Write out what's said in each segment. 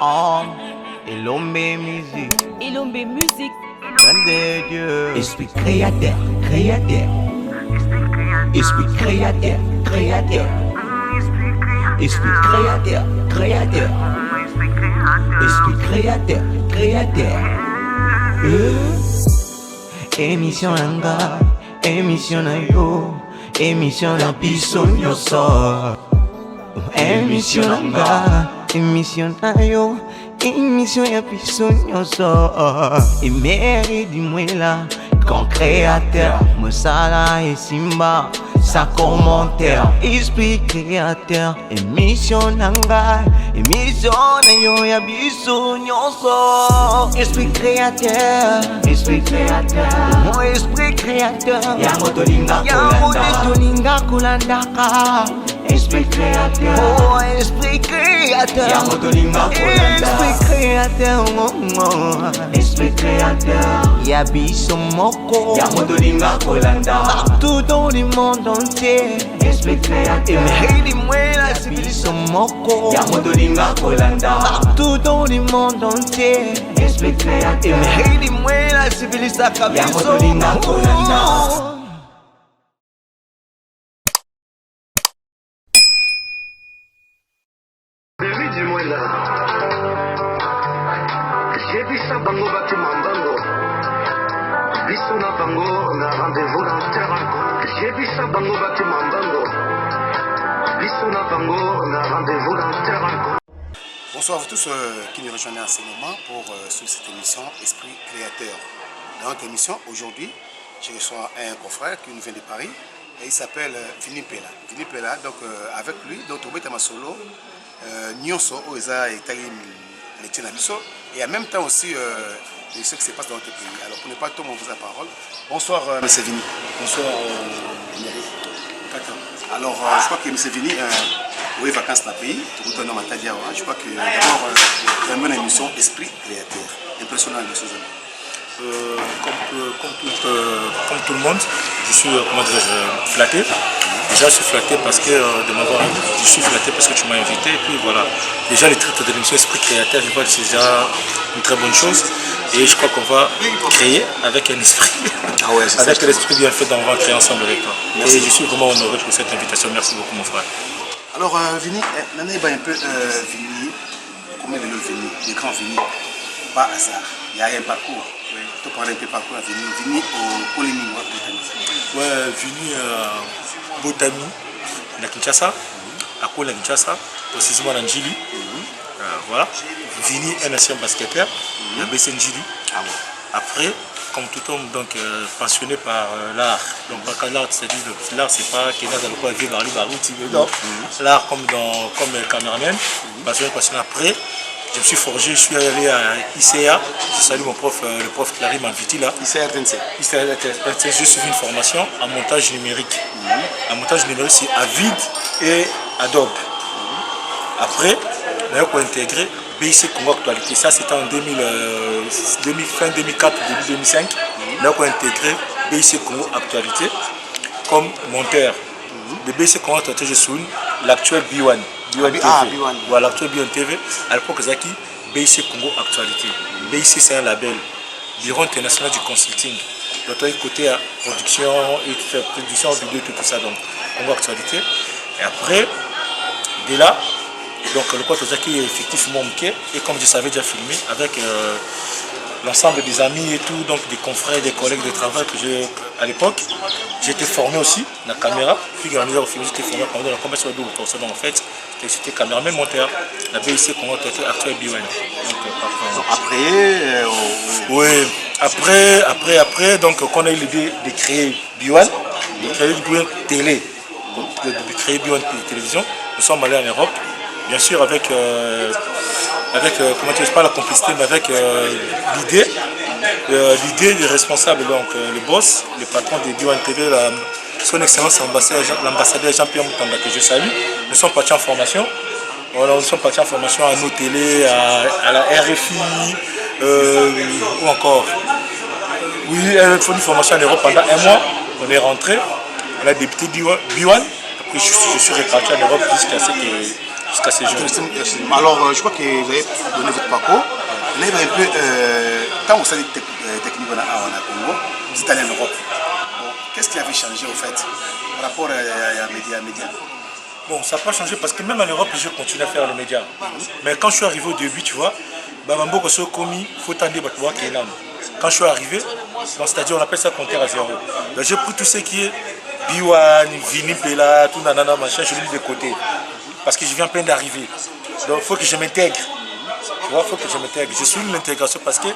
Oh, Elombe musique. Elombe musique. Grande Dieu. Esprit créateur, créateur. Esprit créateur, créateur. Esprit créateur, créateur. Esprit créateur, créateur. Émission Nanga, émission na yo, émission na biso nyoso. Émission Nanga, émission na yo, émission ya biso nyoso. Et mérite dis-moi grand créateur, Mosala et Simba, sa commentaire, esprit créateur, émission Nanga, émission na yo ya biso nyoso. Esprit créateur, mon esprit créateur, Yango tolinga kulandaka. Esprit créateur, oh esprit créateur, Yango tolinga kolanda. esprit créateur, Esprit créateur, ya biso moko, Yango tolinga kolanda. partout dans le monde entier. Esprit créateur, Dis-moi la biso moko, Yango tolinga kolanda. partout dans le monde entier. Esprit créateur, Dis-moi la civilisation Yango tolinga kolanda. David Dumouela, j'ai dit ça bango batu mambango, biso na bango na rendez-vous dans terrain. J'ai dit ça bango batu mambango, biso na bango na rendez-vous dans terrain. Bonsoir à vous tous qui nous rejoignent à ce moment pour suivre cette émission Esprit Créateur. Dans notre émission, aujourd'hui, je reçois un confrère qui nous vient de Paris et il s'appelle Vini Pela. Vini Pela, donc avec lui, donc on est solo, Nyonso, Oeza et Tali Letinabiso, et en même temps aussi de ce qui se passe dans notre pays. Alors pour ne pas tout mon vous la parole, bonsoir M. Vini. Bonsoir. Alors je crois que M. Vini, oui, vacances dans le pays, je crois que d'abord, vraiment une émission Esprit Créateur. Impressionnant l'émission. Comme tout le monde, je suis flatté. Déjà, je suis flatté parce que de m'avoir invité. Je suis flatté parce que tu m'as invité. Et puis voilà. Déjà, le titre de l'émission Esprit Créateur, je vois que c'est déjà une très bonne chose. Et je crois qu'on va créer avec un esprit. Ah ouais, avec l'esprit bien fait, on va créer ensemble avec toi. Merci. Et je suis vraiment honoré pour cette invitation. Merci beaucoup, mon frère. Alors, Vini, l'année un peu Vini, combien de Vini, les grands Vini, pas hasard. Il y a un parcours. Tu parles un peu parcours à Vini. Vini au Polémie, ouais, Vini Botami, à Kinshasa, à Kola Kinshasa, précisément à Njili. Voilà. Vini, un ancien basketteur, il a baissé Njili. Après, comme tout homme donc passionné par l'art. Donc pas l'art, c'est-à-dire l'art, c'est pas qu'il y a dans le vivre l'art comme cameraman, passionné. Après, je me suis forgé, je suis allé à ICA, je salue mon prof, le prof Clary m'invite là. ICA RTNC. J'ai suivi une formation en montage numérique. En montage numérique, c'est Avid et Adobe. Après, on a intégré BIC Congo Actualité. Ça, c'était en fin 2004, début 2005. Là, on a intégré BIC Congo Actualité comme monteur. De BIC Congo Actualité, je souligne l'actuel B1. Voilà, l'actuel B1 TV. À l'époque, Zaki, BIC Congo Actualité. BIC, c'est un label. Bureau international du consulting. L'autre côté production, production vidéo, tout ça. Donc, Congo Actualité. Et après, de là, donc le pote Zaki est effectivement manqué. Et comme je savais déjà filmer avec l'ensemble des amis et tout, donc des confrères, des collègues de travail que j'ai à l'époque, j'étais formé aussi dans la caméra. Puis j'étais formé dans la commerce de double personne en fait. C'était caméra, même monteur. La BIC Congo actuelle B1. Donc après, donc quand on a eu l'idée de créer B1, de créer B1 télé, de créer B1 télévision, nous sommes allés en Europe. Bien sûr avec comment dire, pas la complicité, mais avec l'idée des responsables, donc le boss, le patron de B1 TV, son excellence l'ambassadeur Jean-Pierre Moutamba que je salue. Nous sommes partis en formation. Voilà, nous sommes partis en formation à nos télés, à la RFI, ou encore. Oui, il faut une formation en Europe pendant un mois. On est rentré, on a débuté B1. Après je suis reparti en Europe jusqu'à ce que jusqu'à ces jours. Alors, je crois que vous avez donné votre parcours. On a un peu, quand vous savez technique en Congo, vous êtes allé en Europe. Bon, qu'est-ce qui avait changé au fait par rapport à médias? Bon, ça n'a pas changé parce que même en Europe, je continue à faire les médias. Mais quand je suis arrivé au début, tu vois, Bamambo se commis, il faut tendre pour pouvoir qu'il y ait. Quand je suis arrivé, c'est-à-dire on appelle ça compter à zéro. J'ai pris tout ce qui est Biwan, Vini Pela, tout nanana, machin, je l'ai mis de côté. Parce que je viens à peine d'arriver. Donc il faut que je m'intègre. Tu vois, il faut que je m'intègre. Je suis l'intégration parce que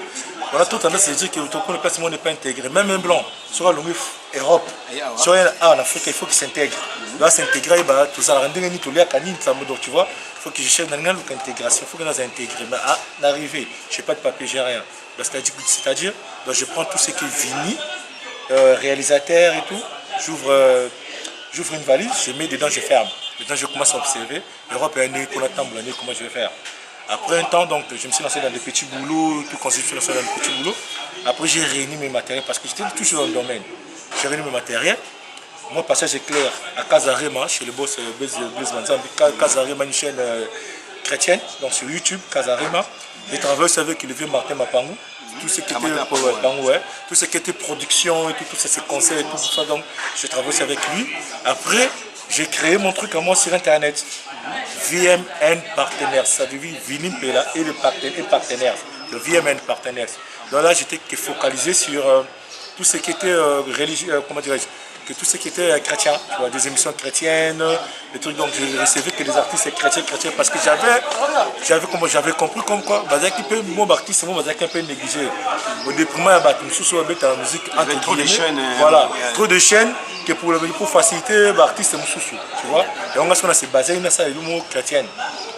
on a tout tendance à dire que le placement n'est pas intégré. Même un blanc, sur l'Europe, en Afrique, il faut qu'il s'intègre. Il doit s'intégrer, tout ça. Donc tu vois, il faut que je cherche dans l'intégration, il faut que nous intégrer. Mais à l'arrivée, je n'ai pas de papier, j'ai rien. C'est-à-dire, je prends tout ce qui est Vini, réalisateur et tout, j'ouvre une valise, je mets dedans, je ferme. Maintenant, je commence à observer. L'Europe est un nez, qu'on attend, comment je vais faire. Après un temps, donc, je me suis lancé dans des petits boulots, tout quand je suis lancé dans des petits boulots. Après, j'ai réuni mes matériels parce que j'étais toujours dans le domaine. J'ai réuni mes matériels. Moi, passage éclair à Kazarema, chez le boss Blaise Manzambi. Kazarema, une chaîne chrétienne, donc sur YouTube, Kazarema. J'ai travaillé avec le vieux Martin Mapangu. Tout ce qui était tout ce qui était production et tout ces conseils et tout ça, donc je travaille avec lui. Après, j'ai créé mon truc à moi sur internet. VMN Partenaires, ça veut dire Vini Pela et le partenaire, le VMN Partenaires. Donc là, j'étais focalisé sur tout ce qui était religieux, comment dirais-je, que tout ce qui était chrétien, tu vois, des émissions chrétiennes, des trucs. Donc je recevais que des artistes chrétiens parce que j'avais compris comme quoi, mon artiste, moi, un peu négligé. Au déprimant, la musique entre trop de chaînes. Voilà, trop de chaînes que pour faciliter l'artiste, tu vois. Et on a se basé sur le mot chrétien.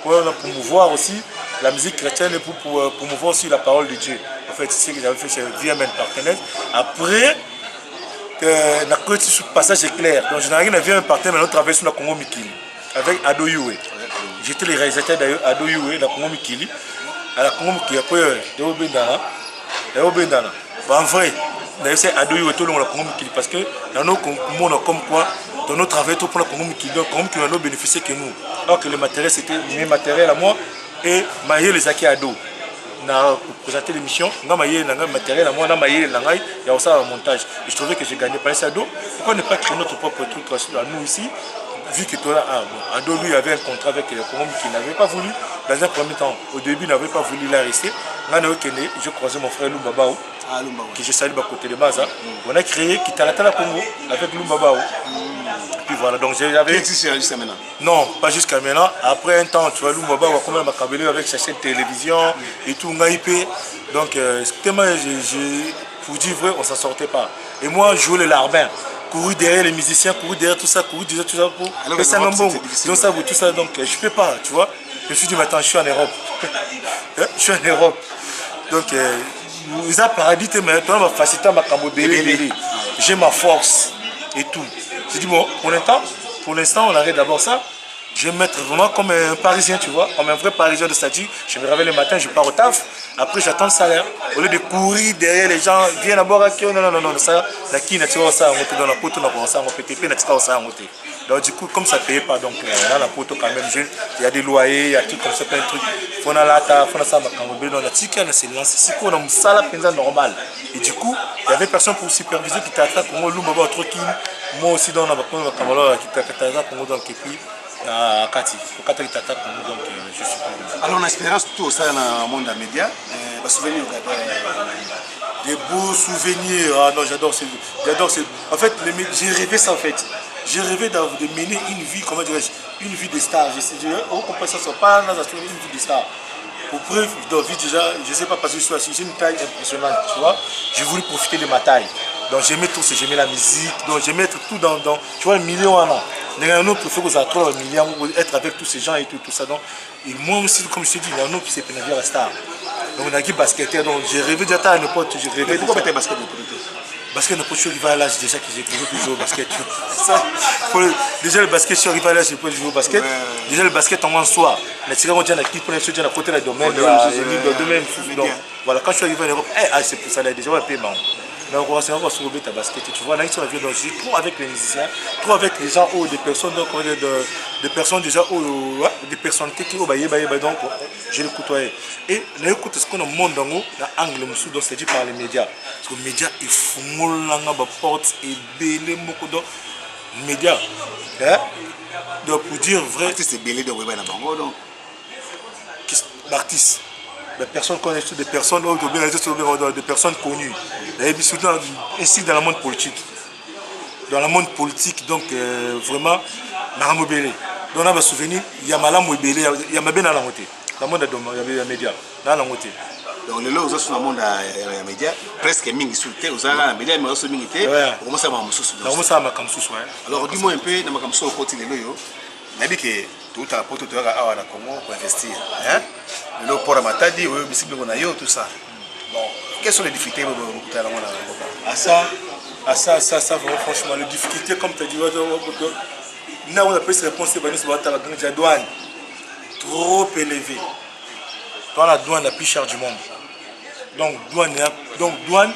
Pour promouvoir aussi la musique chrétienne et pour promouvoir aussi la parole de Dieu. En fait, c'est ce que j'avais fait chez VMN Partenaires. Après, ce passage est clair. Donc, je n'ai rien à voir un partenaire, mais on travaille sur la Congo Mikili avec Ado Yue. J'étais le réalisateur d'Ado Yue, la Congo Mikili. À la Congo Mikili, après, en vrai, c'est Ado Yue tout le long la Congo Mikili parce que dans nos communes, comme quoi, dans nos travaux, tout pour la Congo Mikili, donc Congo Mikili n'a bénéficié que nous. Alors que le matériel, c'était mes matériels à moi et Maïe les acquis Ado. Pour présenter l'émission, on a matériel à moi, on a il y a aussi un montage. Et je trouvais que j'ai gagné par ça. Pourquoi ne pas créer notre propre truc à nous ici, vu que toi, Ado lui avait un contrat avec le Congo qui n'avait pas voulu, dans un premier temps, au début, il n'avait pas voulu la rester. Je croisais mon frère Lumbabao, que je salue à côté de Maza. On a créé Kitarata la Congo avec Lumbabao. Puis voilà, donc j'avais. Qui existe jusqu'à maintenant? Non, pas jusqu'à maintenant. Après un temps, tu vois, Lumbaba va quand même m'accabler avec sa chaîne de télévision et tout, Ngaïpé. Donc, tellement, pour dire vrai, on ne s'en sortait pas. Et moi, je jouais le larbin. Courir derrière les musiciens, courir derrière tout ça, courir derrière tout ça pour faire ça un bon. Donc, ça, tout ça, donc, je ne peux pas, tu vois. Je me suis dit, maintenant, je suis en Europe. Je suis en Europe. Donc, ils ont paradis, mais toi, ma facilité, ma cambobélé. J'ai ma force et tout. J'ai dit, bon, pour l'instant, on arrête d'abord ça. Je vais me mettre vraiment comme un Parisien, tu vois, comme un vrai Parisien de statut. Je me réveille le matin, je pars au taf. Après, j'attends le salaire. Au lieu de courir derrière les gens, viens d'abord à qui? Non, ça, la qui n'a pas ça, on dans la pote, on a ça, on peut TP, n'a pas ça, on peut. Donc, du coup, comme ça ne paye pas, donc là, la pote, quand même, il y a des loyers, il y a tout comme ça, plein de trucs. On a la ta, on a ça, on a la tika, c'est lancé, c'est quoi, on a ça, la peine normal. Et du coup, il n'y avait personne pour superviser qui t'attaque, pour moi, l'homme, moi aussi, dans la caméra, qui t'attaque, pour moi, donc, et puis. Kati, donc je suis pas. Alors, on a expérience tout au sein du monde des médias. Des beaux souvenirs. Ah non, j'adore. En fait, j'ai rêvé ça en fait. J'ai rêvé de mener une vie, comment dirais-je, une vie de star. On comprend ça, pas une vie de star. Pour preuve, dans vie déjà, je ne sais pas parce que j'ai une taille impressionnante, tu vois. J'ai voulu profiter de ma taille. Donc j'aimais tout, j'aimais la musique, donc j'aimais être tout dans, tu vois, le million en an. Nous préférons que ça soit un million, être avec tous ces gens et tout ça. Donc, et moi aussi, comme je te dis, il y a un autre qui s'est pénalisé à star. Donc on a qui basketteur, donc j'ai rêvé déjà à n'importe, j'ai rêvé. Pourquoi tu es basket Basket n'importe, je suis arrivé à l'âge déjà que j'ai pu jouer au basket. Déjà le basket, je suis arrivé à l'âge, j'ai pu jouer au basket. Déjà le basket en soi, mais c'est quand on dit à l'équipe, on est à côté du domaine, voilà, quand je suis arrivé en Europe, c'est pour ça, déjà, on a payé. mais on va se retrouver ta basket. Tu vois, là, ils sont dans le jeu, trop avec les musiciens, trop avec les gens, des personnes, donc, des personnes déjà, des personnalités qui, donc, je les côtoyais. Et là, écoute, ce qu'on a monde dans l'angle, donc, c'est-à-dire par les médias. Parce que les médias, ils font la porte et belé, donc, médias. Donc, pour dire vrai. L'artiste est belé de Weba Nabango, donc. L'artiste. Les personnes connaissent des personnes, des personnes connues. Et surtout ici dans le monde politique. Dans le monde politique, donc vraiment, Maramou Belé. Donc on a un souvenir, il y a Malamou Belé, il y a Mabé dans la montée. Dans le monde des médias, dans la montée. Donc les autres sont dans le monde des médias, presque mingi sur le terre, aux arts, les médias, mais aussi mingi terre. On commence à m'amasser. Alors dis-moi un peu, dans ma comme ça, au côté de l'eau, on a dit que tout à pour tout à la Congo pour investir. Le port à Matadi, tout ça. Bon, quelles sont les difficultés à ça, vraiment, franchement, les difficultés, comme tu as dit, là on a pu se répondre, c'est la douane trop élevée. Dans la douane la plus chère du monde. Donc douane,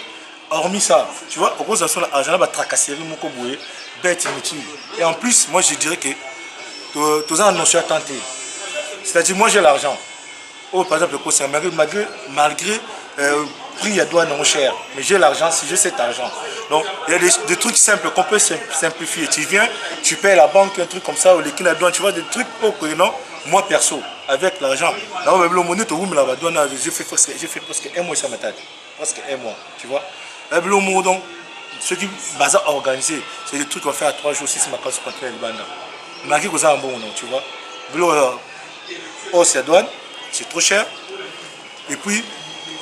hormis ça, tu vois, au cause de ça, l'argent va tracasser mon coboué, bête inutile. Et en plus, moi je dirais que tous en notion à tenter. C'est-à-dire, moi j'ai l'argent. Oh, par exemple, malgré prix à douane non cher, mais j'ai l'argent, si j'ai cet argent. Donc, il y a des trucs simples qu'on peut simplifier. Tu viens, tu payes la banque, un truc comme ça, ou les la douane, tu vois, des trucs non. Moi perso, avec l'argent, j'ai fait presque un mois sur ma tête. Presque un mois, tu vois. Donc, ce qui est organisé, c'est des trucs qu'on fait à 3 jours, 6 mois, contre les bandes. Malgré que ça un bon nom, tu vois. C'est la douane, c'est trop cher. Et puis,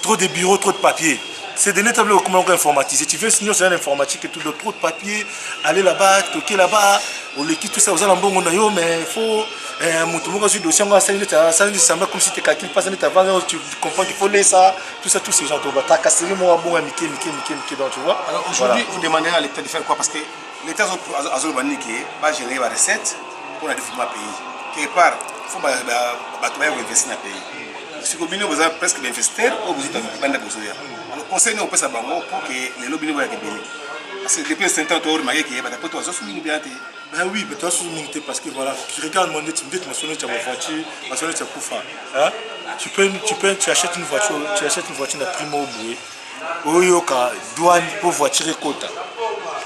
trop de bureaux, trop de papier. C'est des tableaux comment on informatiser. Tu veux signer sur l'informatique et tout, trop de papier, aller là-bas, toquer là-bas, on l'équipe, tout ça, vous allez en bon nom, mais il faut. Dossier, ça comme si tu calcules pas, tu comprends qu'il faut laisser ça, tout ça, tous ces gens, tu vas tracasser, tu vois. Alors aujourd'hui, vous demandez à l'État de faire quoi? Parce que l'État a gérer la recette pour le développement du pays. Quelque part, il faut investir dans le pays. Si vous avez presque d'investisseurs, vous êtes en train de faire. Alors, conseil nous pour que les lobbies soient bien. Parce que depuis 5 ans, tu as remarqué qu'il y a des gens qui bien. Ben oui, mais toi, c'est parce que voilà, tu regardes mon nez, tu me dis que ma voiture, ma soeur, tu as Koufa. Tu achètes une voiture, de primo au boué. Oyoka, douane pour voiture et quota.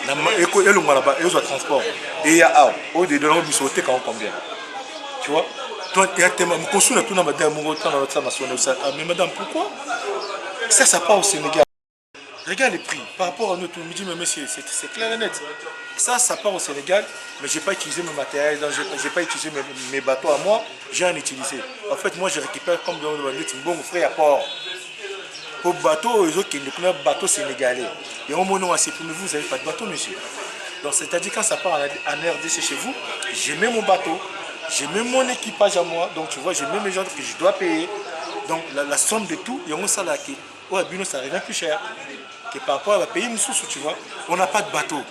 Et le malaba, et le transport. Et il y a au de l'homme, il sautait quand combien. Tu vois? Donc, il y a tellement de choses tout dans ma dame, mais madame, pourquoi? Ça part au Sénégal. Regarde les prix par rapport à notre midi, mais monsieur, c'est clair et net. Ça part au Sénégal, mais je n'ai pas utilisé mes matériels, je n'ai pas utilisé mes bateaux à moi, j'ai en utilisé. En fait, moi, je récupère comme dans le bon frère à port. Pour bateau, les autres qui ne bateau sénégalais. Et au moment où c'est pour vous n'avez pas de bateau, monsieur. Donc, c'est-à-dire, quand ça part en RDC chez vous, j'ai même mon bateau, j'ai même mon équipage à moi, donc tu vois, j'ai même mes gens que je dois payer. Donc, la somme de tout, il y a un salaire qui, au Abino, ça revient plus cher. Que par rapport à la pays, tu vois, on n'a pas de bateau.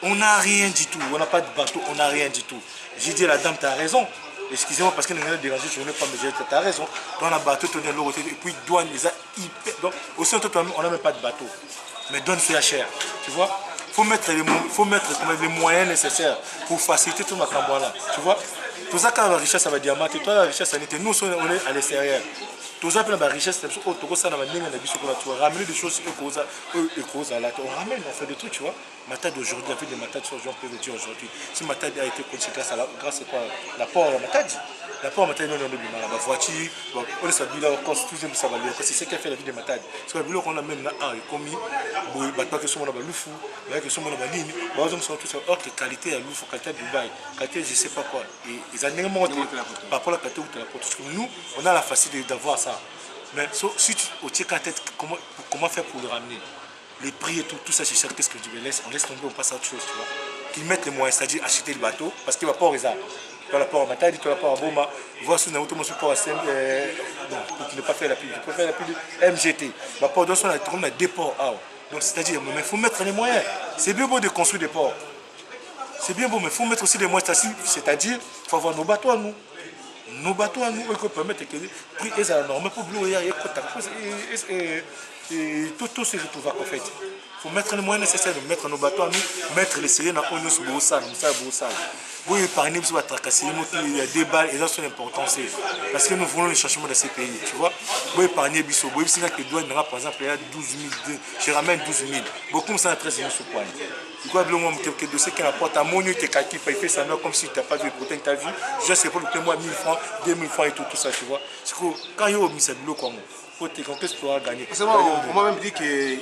On n'a rien du tout. On n'a pas de bateau, on n'a rien du tout. J'ai dit à la dame, tu as raison. Excusez-moi parce que nous avons dérangé, je ne veux pas me dire, tu as raison. Dans la bateau, tu as l'eau, et puis douane, les a hyper. Donc, au centre, on n'a même pas de bateau. Mais donne c'est cher. Tu vois, il faut mettre les moyens nécessaires pour faciliter tout notre là. Tu vois, tout ça, quand la richesse, ça va diamante, toi, la richesse, ça n'était nous, on est à l'extérieur. Tout ça, la richesse, c'est ramener des choses on ramène, on fait des trucs, tu vois. Matad d'aujourd'hui, la vie de Matad, les gens peuvent dire aujourd'hui. Si Matad a été conçu grâce à quoi? L'apport à Matad. L'apport à Matad, on a la voiture, on est sabila, on c'est ce qui a fait la vie de Matad. Parce que la vie qu'on a même là, commis, pas que ce soit loufou, que ce soit ligne, or que qualité à loufou, qualité à Dubaï, qualité je sais pas quoi. Et ils ont monté par rapport à la qualité de la porte. Nous, on a la facilité d'avoir ça. Mais si tu tiens en tête, comment faire pour le ramener? Les prix et tout ça, c'est cher. Qu'est-ce que tu veux laisser? On laisse tomber, on passe à autre chose, tu vois. Qu'ils mettent les moyens, c'est-à-dire acheter le bateau, parce qu'il va pas au réserve. Tu as l'apport à Matadi, tu as l'apport à Boma, voir si on a automatiquement support à SEM, pour ne pas faire la pub. Tu peux faire la pub MGT. Pour dans son on a des ports. Donc c'est-à-dire, mais il faut mettre les moyens. C'est bien beau de construire des ports. C'est bien beau, mais il faut mettre aussi les moyens, c'est-à-dire, il faut avoir nos bateaux à nous. Nos bateaux à nous, ils permettent que les prix soient normaux pour l'eau et tout se retrouve en fait. faut mettre les moyens nécessaires de mettre nos bateaux à nous, mettre les séries dans l'eau sur le sale, vous épargnez, vous allez tracasser, il y a des balles, et ça c'est important, parce que nous voulons le changement de ces pays, tu vois. Vous épargnez, vous voyez que douane, par exemple, il y a 12 000, je ramène 12 000, beaucoup ça 13 000 sur point. Du coup, quelques dossiers qui rapportent à mon il fait ça comme si tu n'as pas vu, pourtant tu as vu, je sais pas, le mois 1000 francs, 2000 francs et tout ça, tu vois. C'est que quand il y a mis ça de l'eau comme qu'est-ce que tu vas gagner? On m'a même dit que les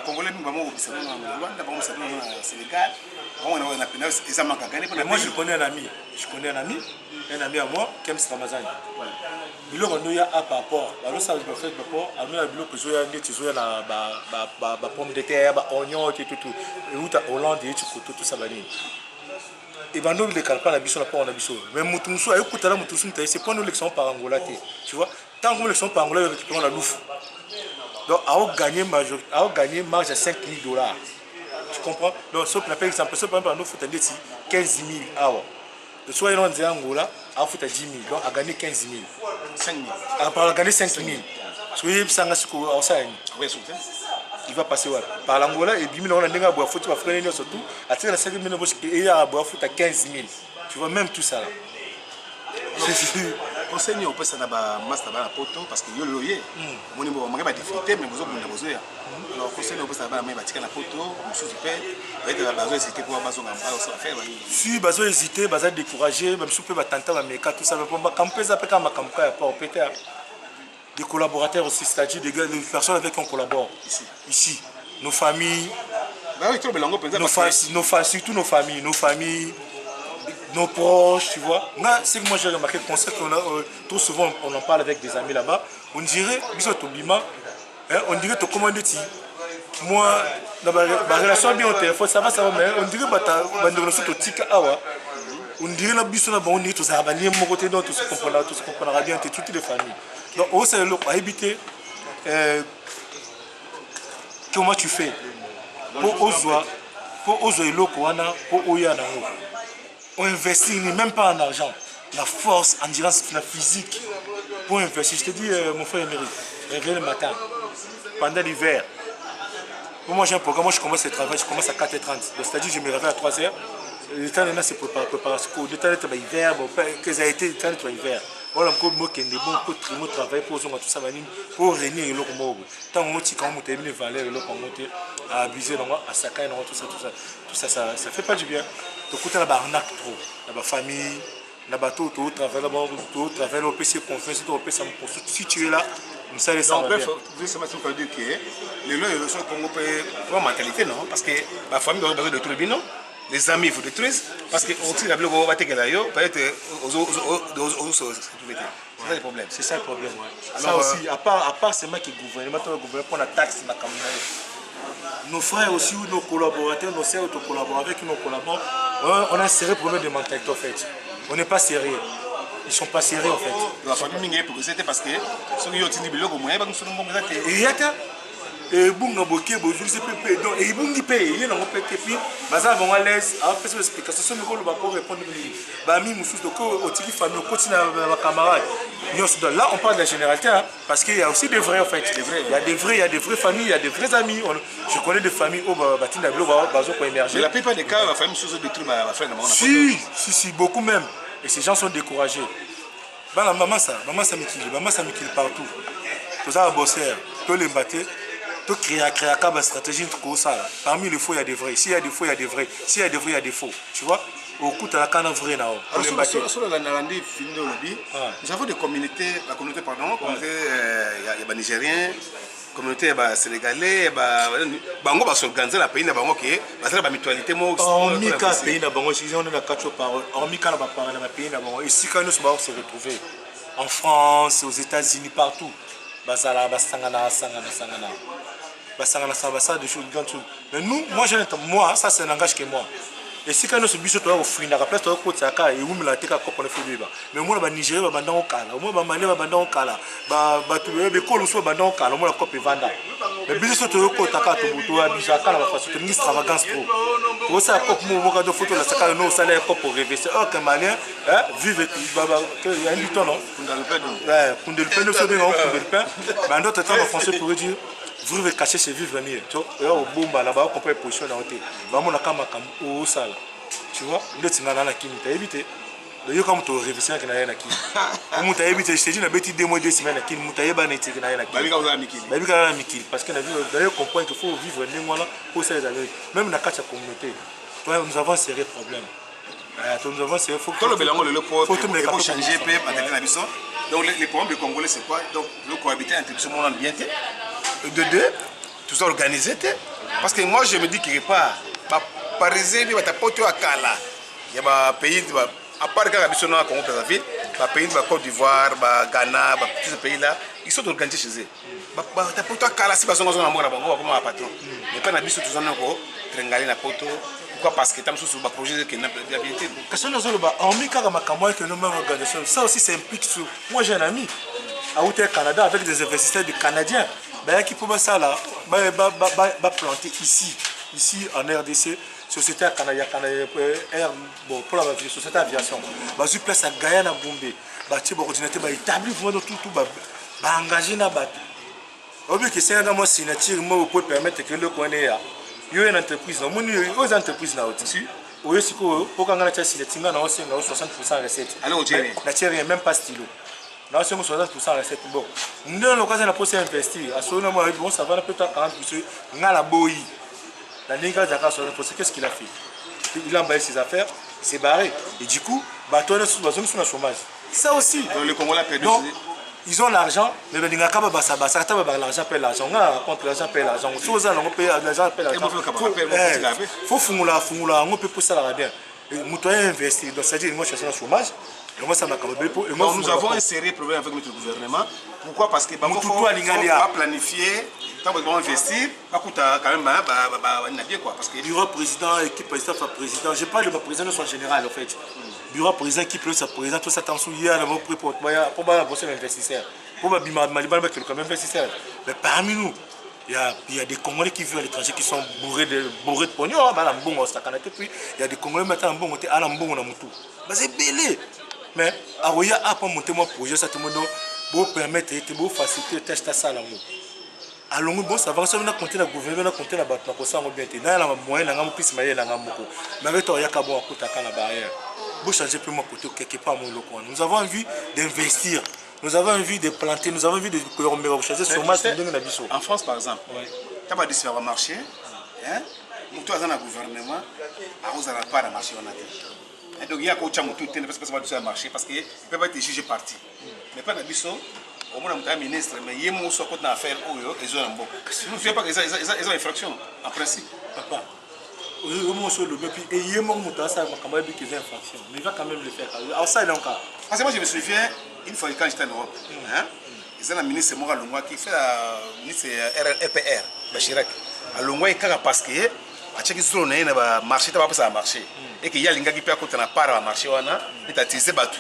Congolais au Sénégal, moi je connais un ami, à moi, Kems Ramazani. Il y a un rapport, alors ça veut dire que la pomme de terre, oignon et tout, et Hollande et tout ça. Et ben nous ne décalons pas la biche, on n'a pas la biche. Mais Moutoumsou, c'est pas nous l'élection par Angola, tu vois. Tant que nous l'élection par Angola, nous récupérons la loufe. Donc, à gagner marge à 5 000 $. Tu comprends? Donc, sauf par exemple, nous faut aller 15 000 €. Donc, soit ils ont dit Angola, à faut 10 000, donc à gagner 15 000. 5 000. À gagner 5 000. Soyez ça il va passer par l'Angola et puis on a des bois foot, surtout à 5 000 € et il y a bois foot à 15 000. Tu vois même tout ça là. Conseil au pesa na ba master ba poto parce que yo loyer moni bo manga ba difficulté mais bozo bunda bozo ya alors conseil au pesa ba na ba tika na poto musu tu peux va être bazo hésiter pour bazo ngamba au faire si bazo hésiter bazo décourager même soupe ba tanta ba meka tout ça pour ba camper ça peut comme camper pour péter des collaborateurs aussi c'est-à-dire des gars des personnes avec qui on collabore ici nos familles surtout nos familles nos proches, tu vois. C'est que moi j'ai remarqué le concept qu'on a trop souvent on en parle avec des amis là-bas. On dirait, on dirait te commander moi dans la relation bien au téléphone ça va mais on dirait on dirait la biso là on dirait tout ça va lier mon côté donc tout se comprendra bien toutes les familles. Donc c'est le à éviter comment tu fais pour oser l'okoana pour oyana. On investit même pas en argent, la force, endurance, la physique pour investir. Je te dis, mon frère Émeric, réveille le matin, pendant l'hiver. Pour moi, j'ai un programme, moi je commence le travail, je commence à 4h30. C'est-à-dire je me réveille à 3h. Le temps là, c'est préparation. Le temps là, hiver, que ça a été le temps de l'hiver. Voilà, encore moi qui est bon, pour travailler, pour tout ça, pour réunir le locomotive. Tant que tu as une valeur, le locomotive, à abuser, à saccage, tout ça, ça fait pas du bien. Donc, tu as une arnaque trop. La famille, la bateau, tout travail, le PC confiance, tout PC si tu es là, ça les sent bien. Vous savez ce qu'on veut dire que les lois sont comme pour mentalité, non? Parce que la famille doit besoin de tout le bien, non? Les amis, il faut détruire parce que on tire la bloc au bateau que là, peut-être aux c'est ça le problème. C'est ça le problème. Ça aussi, à part c'est moi qui gouverne, maintenant le gouvernement prend la taxe dans la commune. Nos frères aussi, nos collaborateurs, nos sœurs, nos collaborateurs avec nos collaborateurs, on a un sérieux problème de mentalité en fait. On n'est pas sérieux. Ils ne sont pas sérieux en fait. La famille c'était parce que ceux qui ont tenu le bloc au moyen, ils sont bons. Et bon, boké, bonjour, c'est pépé. Donc, et bon, il paye, il est dans mon pété. Puis, baza va à l'aise. Après, c'est l'explication. Mais le bako répond. Bah, mi moussous, donc, au tiki famille, au continue à ma camarade. Là, on parle de la généralité, hein, parce qu'il y a aussi des vrais en fait. Il y a des vraies familles, il y a des vrais amis. Je connais des familles où Batin Dablo va émerger. La plupart des cas, la famille sous détruit ma frère. Si, beaucoup même. Et ces gens sont découragés. Bah, la maman, ça m'équilibre partout. Tout ça, à bosser, tout les battre. Tout créer une stratégie comme ça. Parmi les faux, il y a des vrais. S'il y a des faux, il y a des vrais. S'il y a des vrais, il y a des faux. Tu vois? Au coup, tu as la canne vraie là. Nous avons des communautés, la communauté, pardon, il y a des Nigériens, communauté sénégalais, bango va s'organiser la pays, bango qui est la mutualité. En Mika, pays na bango, si on a 4 paroles. En Mika, na pays na bango. Ici, quand nous sommes se retrouver en France, aux États-Unis, partout. Basala, basangana. Ça, des choses grandes choses. Mais nous, moi, ça c'est un langage que moi. Et si quand nous sommes sur toi, au fruit, la place, tu as côté et où me la teka comme on fait vivre. Mais moi, le Nigeria, le bandant au cala, moi, le Mali, le bandant au cala, le col soit bandant au cala, moi, la copie vanda. Mais bien sûr, tu as côté tu as déjà cala, la façon, tu as une extravagance trop. Tu as ça, comme moi, de photo, la saccade, nous, ça l'air pour rêver. C'est un Malien, vive, il y a un luton, non? Kundelpen, nous sommes dans Kundelpen. Mais en d'autres temps, en français, pour dire. vivre caché c'est vivre mieux. Tu vois, au bomba là-bas, on peut position dans l'hôtel. Maman n'a qu'à au salle. Tu vois, nous sommes dans la Kimi, t'as évité. D'ailleurs, comme tu as révisé qu'il y a un qui. Comme tu as évité, je t'ai dit, on a bêti 2 mois, 2 semaines, qui nous a ébani, qu'il y a un qui. Parce qu'on a vu, d'ailleurs, comprendre qu'il faut vivre pour ça les amis. Même dans la communauté, nous avons sérieux problèmes. Nous avons sérieux problèmes. Il faut changer, donc les problèmes des Congolais, c'est quoi? Donc, le cohabiter entre ce monde bien. De deux, tout ça organisé. Parce que moi, je me dis qu'il n'y a pas. Par exemple, il y a pas de Kala. Il y a un pays, à part quand il y a un Congo, il y a un pays de Côte d'Ivoire, Ghana, tous ces pays-là, ils sont organisés chez eux. Il y a pas de Kala, si ils sont en train de patron. Mais pas de tous en train de poto. Pourquoi? Parce que tu as un projet qui n'a pas de viabilité. Ça aussi, ça implique sur. Moi, j'ai un ami à Outer Canada avec des investisseurs canadiens. Qui peut ça là, planter ici en RDC, société canadienne, pour la société aviation. Sur place à Guyane, à Gombe, ordinateur, établir vraiment tout, engager na bat. Au lieu que c'est un mois signature, moi, vous permettre que le connaît. Il y a une entreprise, il y a une entreprise là au-dessus. Oui, c'est quoi? Pour qu'on ait une signature, on a 60% recette. Alors, il n'y a même pas stylo. Nous avons 60% recette. Bon, nous avons l'occasion de investir. À ce moment-là, ça va peut-être 40%. Nous avons la boïe. La Nigeria Dakar, qu'est-ce qu'il a fait? Il a emballé ses affaires, il s'est barré. Et du coup, on est sur le chômage. Ça aussi. Donc, le Congolais a perdu. Ils ont l'argent, mais ils n'ont pas l'argent, paye l'argent. Contre l'argent, paye l'argent. Si vous avez l'argent, paye l'argent. Il faut foumoula, on peut pousser la bien. Nous avons investi, donc c'est-à-dire que moi je suis sur le chômage. Nous avons un sérieux problème avec notre gouvernement. Pourquoi? Parce que nous avons planifié, nous avons investi, nous avons quand même quoi. Bureau président, équipe président, président. Je parle de ma président de son général en fait. Bureau président, équipe président, tout ça t'en souviens, on a pris pour bosser l'investisseur. Pour comme investisseur. Mais parmi nous, il y a des Congolais qui vivent à l'étranger qui sont bourrés de pognon, puis il y a des Congolais maintenant en bon, à l'ambon, c'est belé. Mais il y a un monter mon projet, ça te permettre de faciliter le test à ça. Alors, bon, ça va, ça va compter la gouvernement, compter la bataille, pour ça, on va bien tenir. Là, moyen, on va plus se marier, mais avec toi, il y a qu'à boire la barrière. Vous changez plus mon côté quelque part, mon local. Nous avons envie d'investir, nous avons envie de planter, nous avons envie de rechercher sur masse. En France, par exemple, tu as des supermarchés, tu as un gouvernement, tu as pas de marché. Donc il y a qu'au Tcham tout parce que ça va marcher parce qu'ils peuvent être jugés partis. Mais pas d'habitude, au moins un ministre, mais il y a un soit qu'on a affaire ils ont un bon. Nous ne faisons pas qu'ils ont une infraction en principe. Papa, il y a un soit le puis et il y a un montant ça va quand même qu'ils ont infraction. Mais il va quand même le faire. Alors ça il est encore. Parce que moi je me souviens une fois quand j'étais en Europe, ils ont un ministre Mora Longwa qui fait la ministre RPR, Bachirak. À Longwa il a parce que à chaque zone il y a un marché, tu vas pas ça marché. Et qu'il y a les gens qui peuvent côté na part à marché wana, et t'as tiré battu.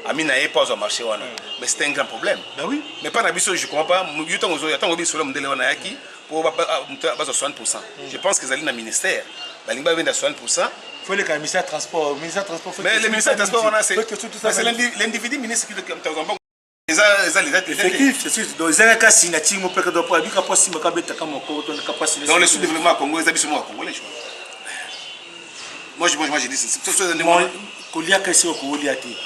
Amina est pas au marché wana. Mais c'est un grand problème. Ben oui. Mais pas d'habitude, je comprends pas. Il y a un sur le modèle wana qui pour base 60%. Je pense qu'ils allaient dans le ministère. La ligne va venir à 60%. Il faut les ministère de transport, mais le ministère de transport wana c'est l'individu ministre qui effectif, c'est sûr. Donc, ils ont un cas signature, mon père doit pas dire qu'après si ma cabette comme mon corps, on est capable de. Dans le sous-développement congolais, ils habitent sur moi congolais, je crois. Moi, je dis, c'est tout ça. Kolia kesi okoliati.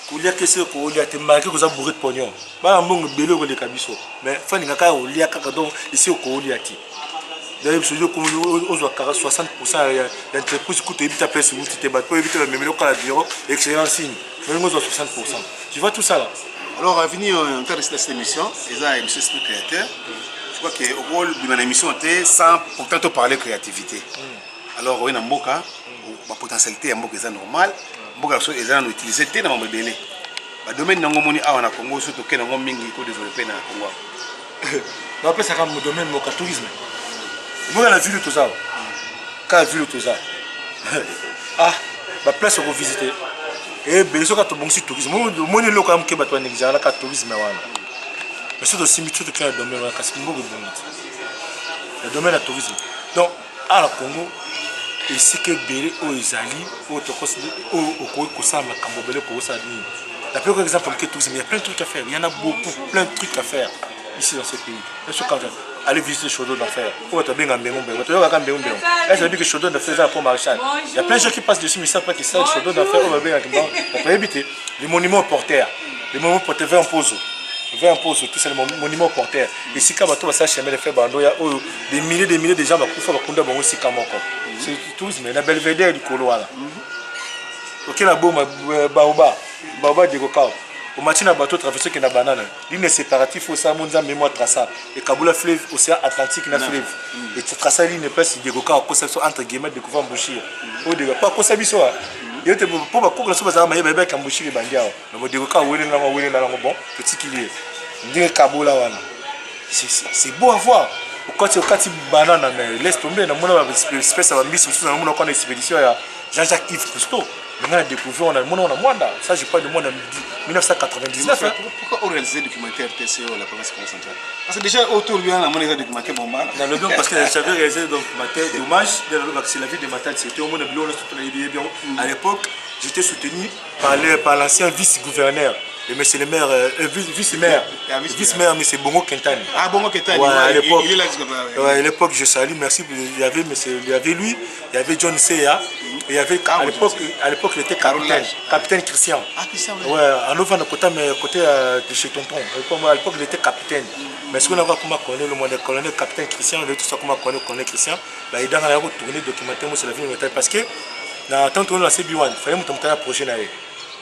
Kolia kesi okoliati. Malgré que vous avez bourré de pognon. Bah, mon belé au kabiso. Mais fan n'aka olia kaka donc ici okoliati. D'ailleurs, je dis qu'on doit 60% l'entreprise coûte éviter à place où tu te bats pour éviter le même local à bureau. Excellent signe. Mais nous avons 60%. Tu vois tout ça là. Alors, à venir en termes de cette émission, les émissions Esprit Créateur, je crois que le rôle de mon émission était sans pourtant parler de créativité. Alors, on a un boka, la potentialité est normale, on a utilisé dans mon bébé. Le domaine de mon Congo, surtout que nous avons développé dans le Congo. On appelle ça comme le domaine du tourisme. Vous avez vu tout ça. Quand vous avez vu tout ça, ah, la place pour visiter. Et bien sûr, quand on a tourisme, moi, je suis local qui est négligé, là, tourisme. Mais c'est aussi mieux que le domaine le domaine du tourisme. Donc, à la Congo, et c'est que Bélé, aux Isali, aux Tokosli, aux Kosama, Kambobele, Kosadi. La plus exemple, le tourisme, il y a plein de trucs à faire. Il y en a beaucoup, plein de trucs à faire ici dans ce pays. aller visiter Chaudon d'Enfer. Pour être bien en Bémon. Est-ce que Chaudon d'Enfer est pour Maréchal? Il y a plein de gens qui passent dessus, mais ils ne savent pas qu'ils savent Chaudon d'Enfer. On peut éviter. Les monuments porteurs. Les monuments porteurs vers un pose. Vers un pose, tout c'est le monument porteur. Et si quand on va chemin de faire bando, il y a des milliers de gens qui font le Kunda Bango Sikamoko. C'est le tourisme, la belvédère du Koloa. Ok, la bombe, Baoba de Gokao. Au matin, on a bateau traversé qui est la banane. L'île séparatif, au Samonza, mémoire traça. Et Kaboula fleuve, océan Atlantique, la fleuve. Et tu traces l'île ne passe de Gokao, conception entre guillemets de Koufan Bouchir. Ou de pas conception. Il y a des gens qui ont dit que les Bouchir et Bandia. Mais de Gokao, bon, petit qu'il est. On dit Kaboula. C'est beau à voir. Quand tu as banane, laisse tomber. On a une espèce de mise sur une expédition. Jean-Jacques Yves Cousteau. Maintenant, on a découvert, on a Mwanda. Ça, je parle de moi en 1999. Pourquoi on réalise des documentaires TCO la province centrale? Parce que déjà, autour de lui, on a des documentaires Bomba. Non, parce que j'avais réalisé des documentaires d'hommage. C'est la vie de Matal. C'était au monde de Bilo. À l'époque, j'étais soutenu par l'ancien vice-gouverneur. Mais c'est le maire, vice-maire, mais c'est Bongo Kentani. Ah, Bongo Kentani, ouais, à l'époque. Il est là. Ouais, à l'époque, je salue, merci. Il y avait lui, il y avait John Seya, il y avait, à l'époque, il était capitaine Christian. Ah, Christian, oui. Ouais, en novembre, côté de chez Tonton. À l'époque, il était capitaine. Mais ce qu'on a vu, comment connaît le monde, colonel capitaine Christian, tout ça, comment connaît le colonel Christian, il a tourné documentaire sur la vie de Matal parce que, dans tant que nous, la CB1, il fallait monter un projet là.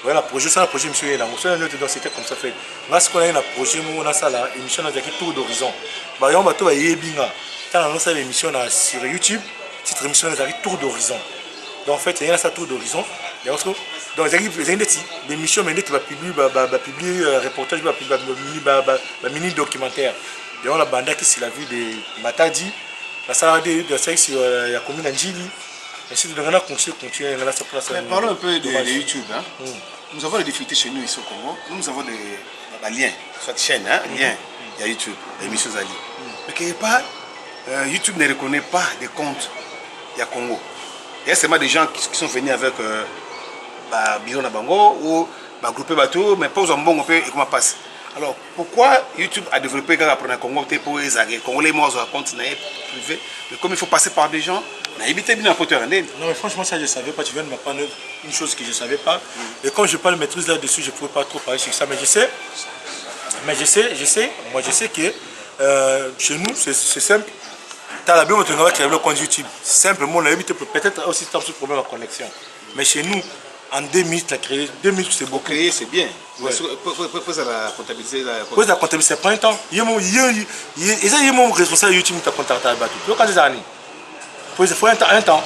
Voilà, projet, ça, projet, monsieur, il y a une densité comme ça fait. Parce qu'on a un projet, on a ça là, émission dans un tour d'horizon. Bah, on va tout à Yébinga. Quand on a une émission sur YouTube, cette émission est un tour d'horizon. Donc, en fait, il y a un tour d'horizon. Donc, il y a des émissions, mais il va publier un reportage, un mini documentaire. Et on a bandé qui c'est la vie de Matadi, la salle de sexe sur la commune d'Anjili. Parlons un peu de YouTube. Hein. Nous avons des difficultés chez nous ici au Congo. Nous avons des liens, soit chaîne, hein, liens. Il y a YouTube, l'émission Zali. Mais quelque part, YouTube ne reconnaît pas des comptes. Il y a Congo. Il y a seulement des gens qui sont venus avec Bison Nabango ou groupé bateau, mais pas aux ambons et comment passe. Alors pourquoi YouTube a développé quand on a Congo pour les Congolais morts sur un compte privé, mais comme il faut passer par des gens. Non, mais franchement, ça je ne savais pas. Tu viens de m'apprendre une chose que je ne savais pas. Et quand je parle maîtrise là-dessus, je ne pouvais pas trop parler sur ça. Mais je sais. Moi, je sais que chez nous, c'est simple. Tu as la bien qui a le compte YouTube. Simplement, on a évité peut-être aussi ce problème de connexion. Mais chez nous, en 2 minutes, la créer, 2 minutes, c'est beaucoup. Créer, c'est bien. Ouais. Pose à la comptabilité. Pose la comptabilité, ça prend un temps. Il y a mon responsable YouTube qui t'a contacté à la bateau. Tu vois, quand des années. Il faut un temps.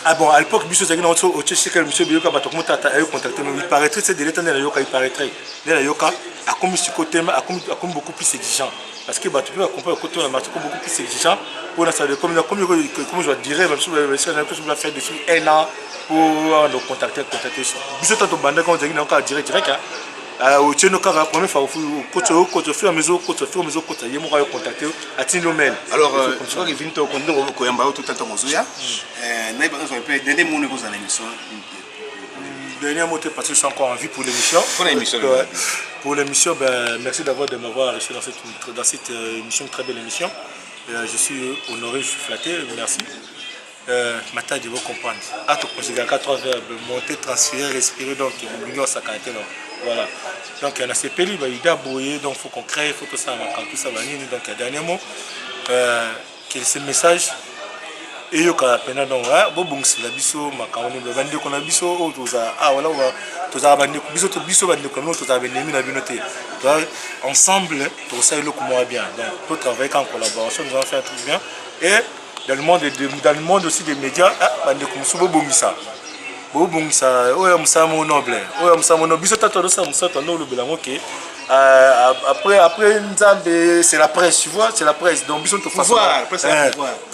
Ah bon, à l'époque, monsieur Zagina, au Tchéché, que monsieur Biyoka, il paraîtrait, c'est des lettres de la Yoka, il paraîtrait. La Yoka a comme ce côté, a comme beaucoup plus exigeant. Parce que tu peux accompagner le côté de la marche comme beaucoup plus exigeant. Pour la salle, comme je dirais, même si je vais faire dessus 1 an pour nous contacter. Monsieur Tato Banda, quand on dit qu'on a direct, au Tchéno, la première fois, au fur et à mesure, il m'a contacté à Tino Mel. Alors, je crois que Vinto Kondo, Koyamba, tout le temps, Mozuya, dernier mot de vos émissions. Dernier mot, parce que je suis encore en vie pour l'émission. Pour l'émission, merci de m'avoir reçu dans cette émission, une très belle émission. Je suis honoré, je suis flatté, merci. Maintenant, je vais comprendre. À tout considérer 4 verbes, monter, transférer, respirer, donc l'union, ça caractère. Voilà. Donc, il y a ces pays, il a bouillé, donc il faut qu'on crée, il faut tout ça, tout ça, donc, le dernier mot, quel est ce message? Et il y a un donc, bon, c'est la biso, ma campagne, le bandit qu'on a biso, tout ça, voilà, tout ça, biso, bandit comme nous, tout ça, ensemble, tout ça, il est bien. Donc, tout travailler en collaboration, nous allons faire un truc bien. Et dans le monde aussi des médias, bandit comme ça, bon, ça. Après c'est la presse, tu vois, c'est la presse. Donc après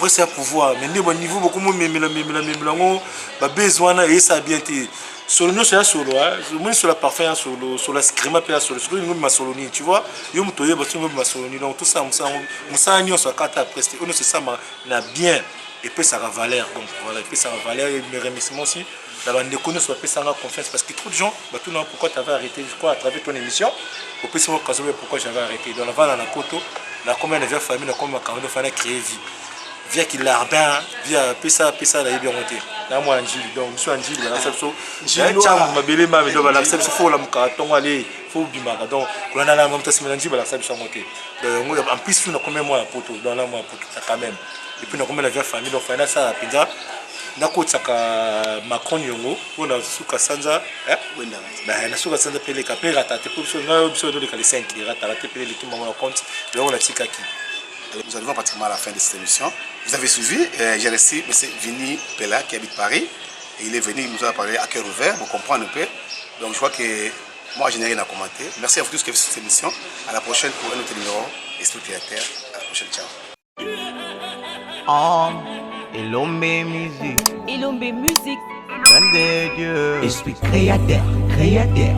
c'est un pouvoir. Mais au niveau beaucoup moins besoin et ça bien été. Sur le sur sur la parfum sur la scrima sur le tu vois, yo mutoye donc tout ça sur carte à prester. On c'est ça na bien et puis ça va valeur. Donc voilà, et puis ça va valeur et mes remerciements aussi. La bande de connaissances soit ça confiance parce que trop de gens tout pourquoi tu avais arrêté, je crois à travers ton émission. Au plus pourquoi j'avais arrêté. Dans la vente à la Koto, na combien de famille na combien de famille créer vie via qui l'arbin via pesa la yebi ngote na moi njili donc so njili na sabso njili cha mabele ma ndo bala sabso fo la mkatongo ale fo bimaka donc kolana na mamta simela njili bala sabso ngote donc en plus na combien mois poto dans la mois poto quand même et puis na combien de famille donc fana ça pinza nakotaka Macron yongo pona suka sanza wenda na suka sanza pele ka pele ratate pour so na biso do le 5 ratate pele le kimba compte donc la tikaki. Nous arrivons pratiquement à la fin de cette émission. Vous avez suivi, j'ai reçu M. Vini Pella qui habite Paris. Et il est venu, il nous a parlé à cœur ouvert pour comprendre un peu. Donc je crois que moi je n'ai rien à commenter. Merci à vous tous qui avez suivi cette émission. À la prochaine pour un autre numéro. Esprit créateur. À la prochaine, ciao. Elombe musique. Elombe musique. Grande Dieu. Esprit créateur, créateur.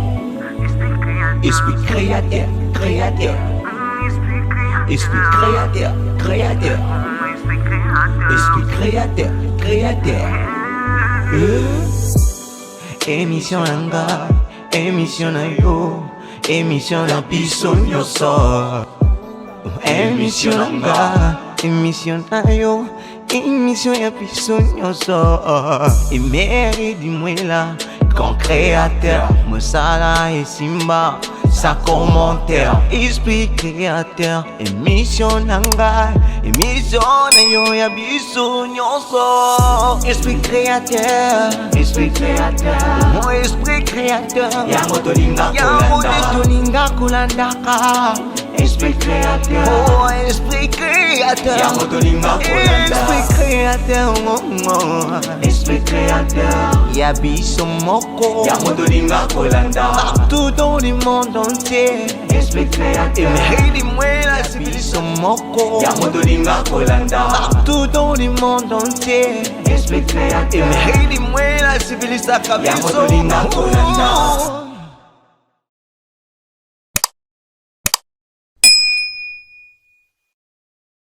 Esprit créateur, créateur. Esprit créateur, créateur. Esprit créateur, créateur. Émission nanga, émission na yo, émission na biso nyoso. Émission nanga, émission na yo, émission ya biso nyoso. Et mairie du mwela, grand créateur, Mosala et Simba. Sa commentaire, esprit créateur, émission nanga, émission na yo ya biso nyonso. Esprit créateur, mon esprit créateur, Yango tolinga kulandaka. Esprit créateur, Oh, esprit créateur, Yango tolinga esprit créateur, Esprit créateur, ya biso moko. Yango tolinga kolanda. Partout dans le monde entier. Esprit créateur, Hili mwela sibiso moko. Yango tolinga kolanda. Partout dans le monde entier. Esprit créateur, Hili mwela sibilisa Yango kabiso. tolinga kolanda.